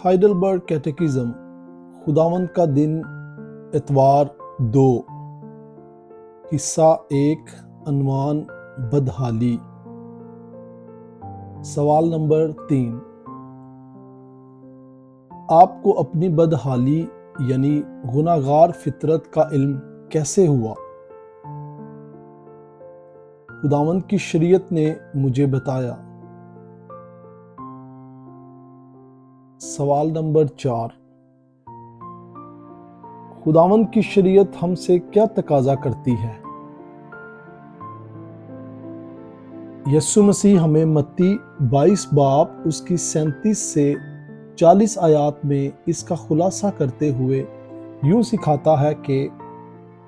Heidelberg کیٹیکزم خداوند کا دن اتوار 2 حصہ 1 عنوان بدحالی سوال نمبر 3 آپ کو اپنی بدحالی یعنی گناہگار فطرت کا علم کیسے ہوا؟ خداوند کی شریعت نے مجھے بتایا۔ سوال نمبر 4 خداوند کی شریعت ہم سے کیا تقاضا کرتی ہے؟ یسوع مسیح ہمیں متی 22 باب اس کی 37 سے 40 آیات میں اس کا خلاصہ کرتے ہوئے یوں سکھاتا ہے کہ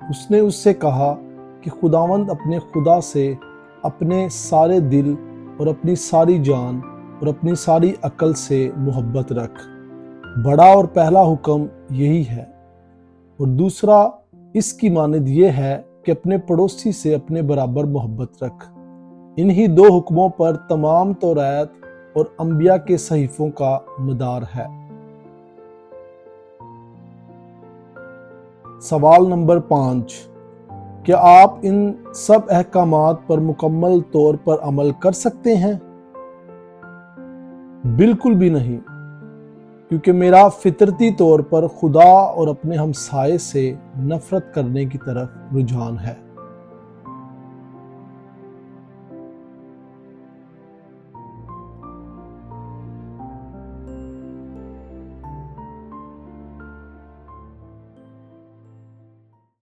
اس نے اس سے کہا کہ خداوند اپنے خدا سے اپنے سارے دل اور اپنی ساری جان اور اپنی ساری عقل سے محبت رکھ۔ بڑا اور پہلا حکم یہی ہے، اور دوسرا اس کی مانند یہ ہے کہ اپنے پڑوسی سے اپنے برابر محبت رکھ۔ انہی 2 حکموں پر تمام توریت اور انبیاء کے صحیفوں کا مدار ہے۔ سوال نمبر 5 کیا آپ ان سب احکامات پر مکمل طور پر عمل کر سکتے ہیں؟ بالکل بھی نہیں، کیونکہ میرا فطرتی طور پر خدا اور اپنے ہمسائے سے نفرت کرنے کی طرف رجحان ہے۔